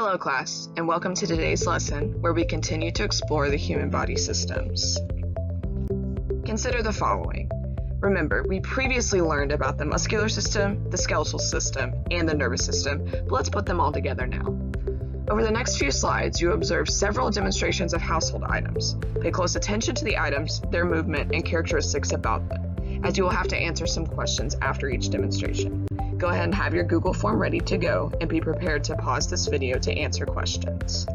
Hello class, and welcome to today's lesson where we continue to explore the human body systems. Consider the following. Remember, we previously learned about the muscular system, the skeletal system, and the nervous system, but let's put them all together now. Over the next few slides, you observe several demonstrations of household items. Pay close attention to the items, their movement, and characteristics about them, as you will have to answer some questions after each demonstration. Go ahead and have your Google form ready to go and be prepared to pause this video to answer questions.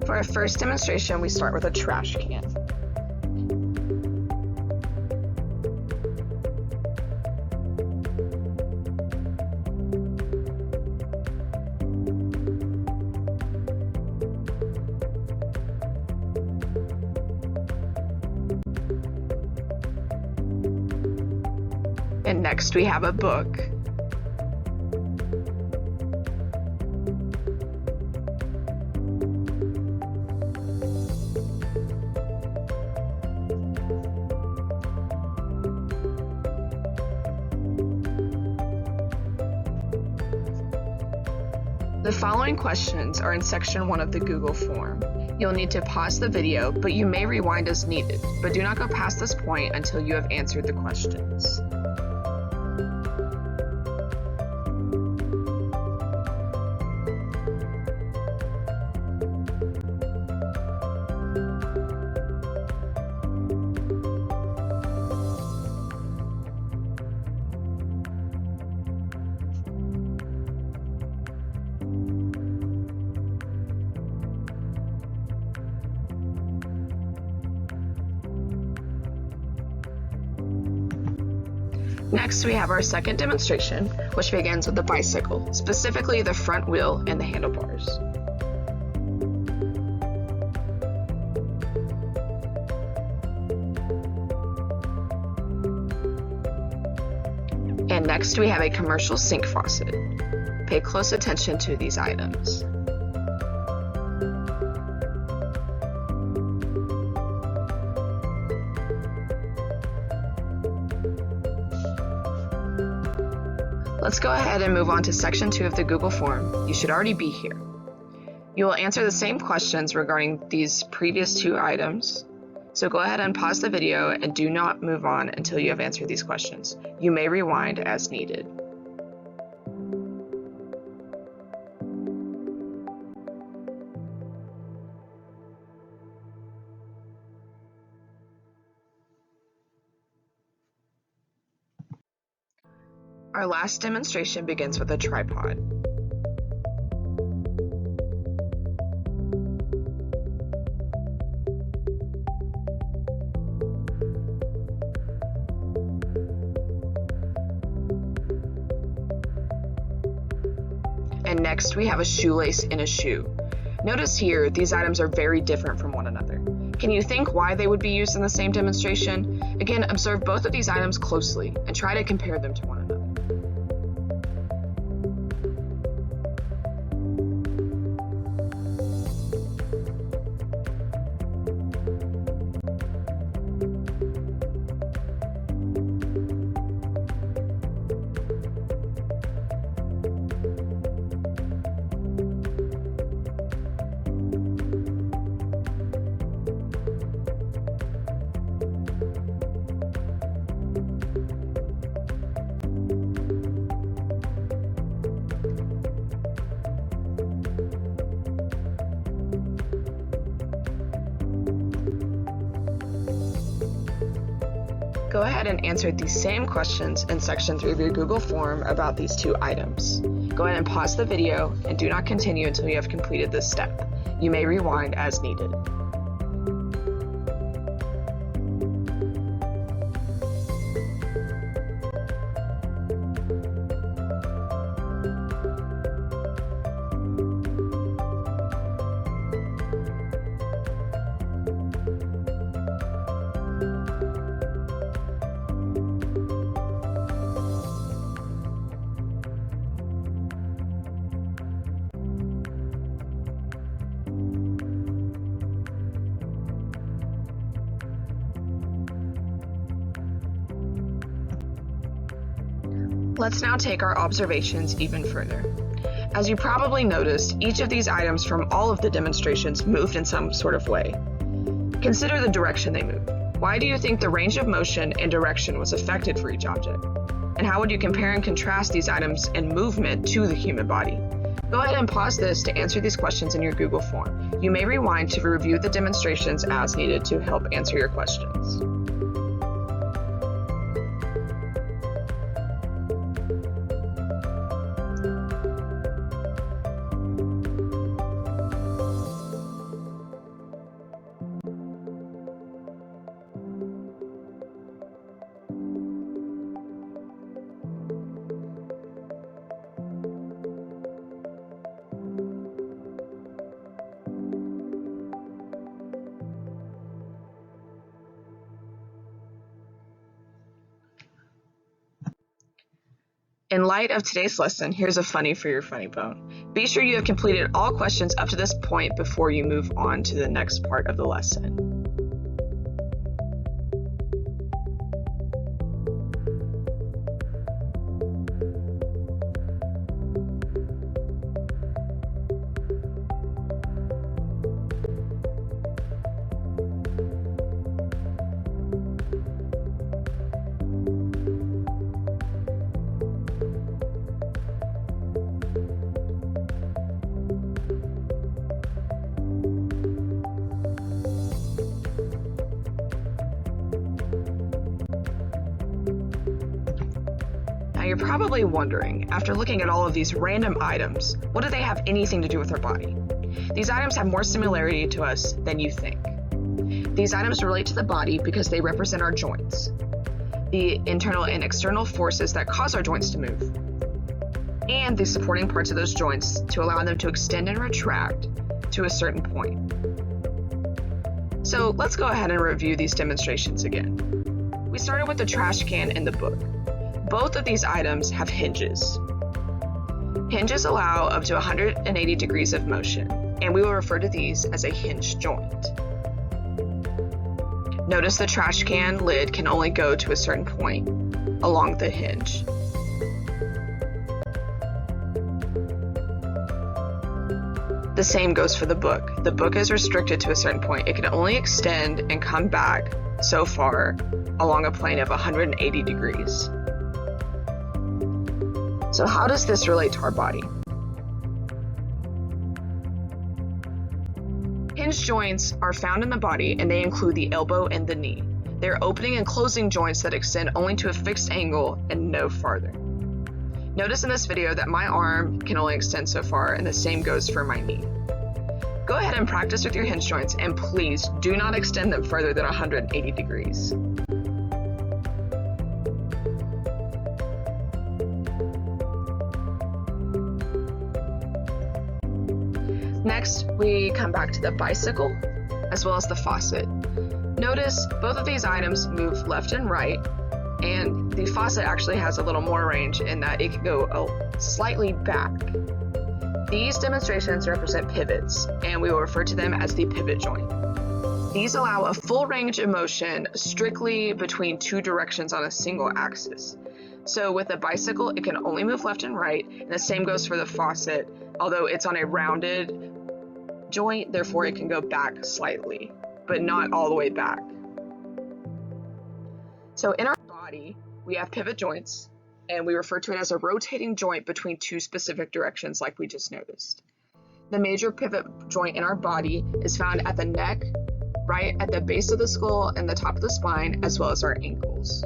For our first demonstration, we start with a trash can. And next we have a book. The following questions are in section 1 of the Google form. You'll need to pause the video, but you may rewind as needed, but do not go past this point until you have answered the questions. Next, we have our second demonstration, which begins with the bicycle, specifically the front wheel and the handlebars. And next, we have a commercial sink faucet. Pay close attention to these items. Let's go ahead and move on to section 2 of the Google form. You should already be here. You will answer the same questions regarding these previous 2 items. So go ahead and pause the video and do not move on until you have answered these questions. You may rewind as needed. Our last demonstration begins with a tripod. And next we have a shoelace in a shoe. Notice here, these items are very different from one another. Can you think why they would be used in the same demonstration? Again, observe both of these items closely and try to compare them to one another. Go ahead and answer these same questions in section 3 of your Google form about these 2 items. Go ahead and pause the video and do not continue until you have completed this step. You may rewind as needed. Let's now take our observations even further. As you probably noticed, each of these items from all of the demonstrations moved in some sort of way. Consider the direction they moved. Why do you think the range of motion and direction was affected for each object? And how would you compare and contrast these items in movement to the human body? Go ahead and pause this to answer these questions in your Google form. You may rewind to review the demonstrations as needed to help answer your questions. In light of today's lesson, here's a funny for your funny bone. Be sure you have completed all questions up to this point before you move on to the next part of the lesson. You're probably wondering, after looking at all of these random items, what do they have anything to do with our body? These items have more similarity to us than you think. These items relate to the body because they represent our joints, the internal and external forces that cause our joints to move, and the supporting parts of those joints to allow them to extend and retract to a certain point. So let's go ahead and review these demonstrations again. We started with the trash can and the book. Both of these items have hinges. Hinges allow up to 180 degrees of motion, and we will refer to these as a hinge joint. Notice the trash can lid can only go to a certain point along the hinge. The same goes for the book. The book is restricted to a certain point. It can only extend and come back so far along a plane of 180 degrees. So how does this relate to our body? Hinge joints are found in the body, and they include the elbow and the knee. They're opening and closing joints that extend only to a fixed angle and no farther. Notice in this video that my arm can only extend so far, and the same goes for my knee. Go ahead and practice with your hinge joints, and please do not extend them further than 180 degrees. Next, we come back to the bicycle, as well as the faucet. Notice both of these items move left and right, and the faucet actually has a little more range in that it can go slightly back. These demonstrations represent pivots, and we will refer to them as the pivot joint. These allow a full range of motion strictly between two directions on a single axis. So with the bicycle, it can only move left and right, and the same goes for the faucet, although it's on a rounded joint, therefore it can go back slightly, but not all the way back. So in our body, we have pivot joints, and we refer to it as a rotating joint between two specific directions like we just noticed. The major pivot joint in our body is found at the neck, right at the base of the skull and the top of the spine, as well as our ankles.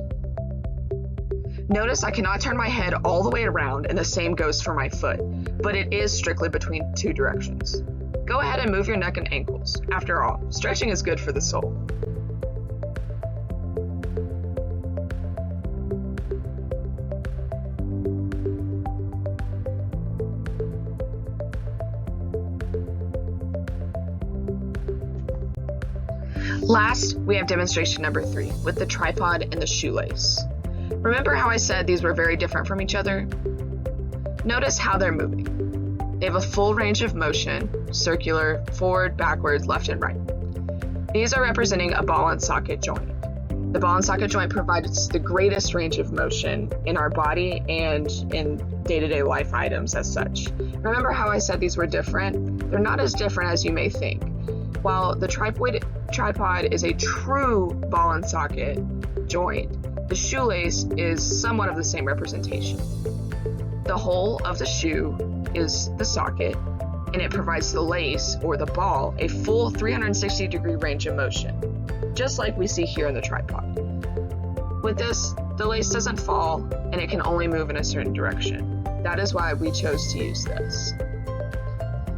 Notice I cannot turn my head all the way around, and the same goes for my foot, but it is strictly between two directions. Go ahead and move your neck and ankles. After all, stretching is good for the soul. Last, we have demonstration number 3 with the tripod and the shoelace. Remember how I said these were very different from each other? Notice how they're moving. They have a full range of motion, circular, forward, backwards, left, and right. These are representing a ball and socket joint. The ball and socket joint provides the greatest range of motion in our body and in day-to-day life items as such. Remember how I said these were different? They're not as different as you may think. While the tripod is a true ball and socket joint, the shoelace is somewhat of the same representation. The hole of the shoe is the socket, and it provides the lace, or the ball, a full 360-degree range of motion, just like we see here in the tripod. With this, the lace doesn't fall, and it can only move in a certain direction. That is why we chose to use this.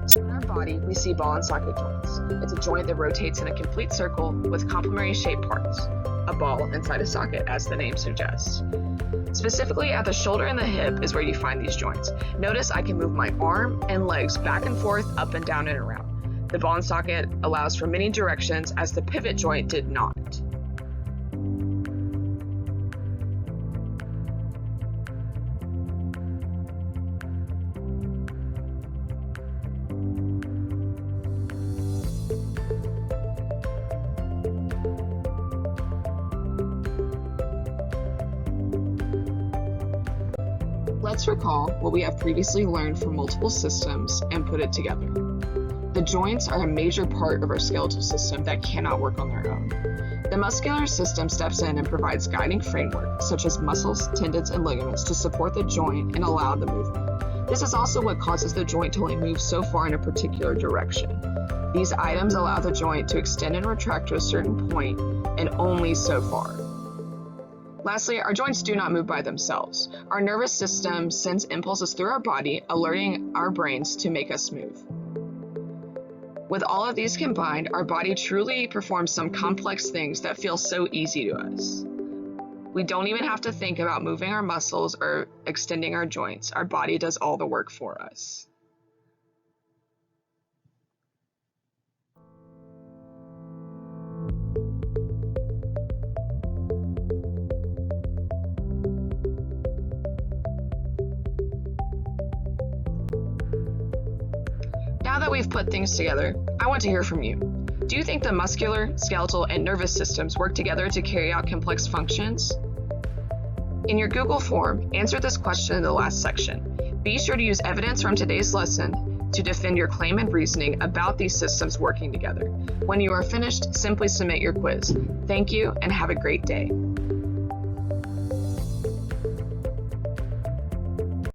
So in our body, we see ball and socket joints. It's a joint that rotates in a complete circle with complementary shaped parts, a ball inside a socket, as the name suggests. Specifically at the shoulder and the hip is where you find these joints. Notice I can move my arm and legs back and forth, up and down and around. The ball and socket allows for many directions, as the pivot joint did not. Let's recall what we have previously learned from multiple systems and put it together. The joints are a major part of our skeletal system that cannot work on their own. The muscular system steps in and provides guiding framework, such as muscles, tendons, and ligaments, to support the joint and allow the movement. This is also what causes the joint to only move so far in a particular direction. These items allow the joint to extend and retract to a certain point, and only so far. Lastly, our joints do not move by themselves. Our nervous system sends impulses through our body, alerting our brains to make us move. With all of these combined, our body truly performs some complex things that feel so easy to us. We don't even have to think about moving our muscles or extending our joints. Our body does all the work for us. Now that we've put things together, I want to hear from you. Do you think the muscular, skeletal, and nervous systems work together to carry out complex functions? In your Google form, answer this question in the last section. Be sure to use evidence from today's lesson to defend your claim and reasoning about these systems working together. When you are finished, simply submit your quiz. Thank you and have a great day.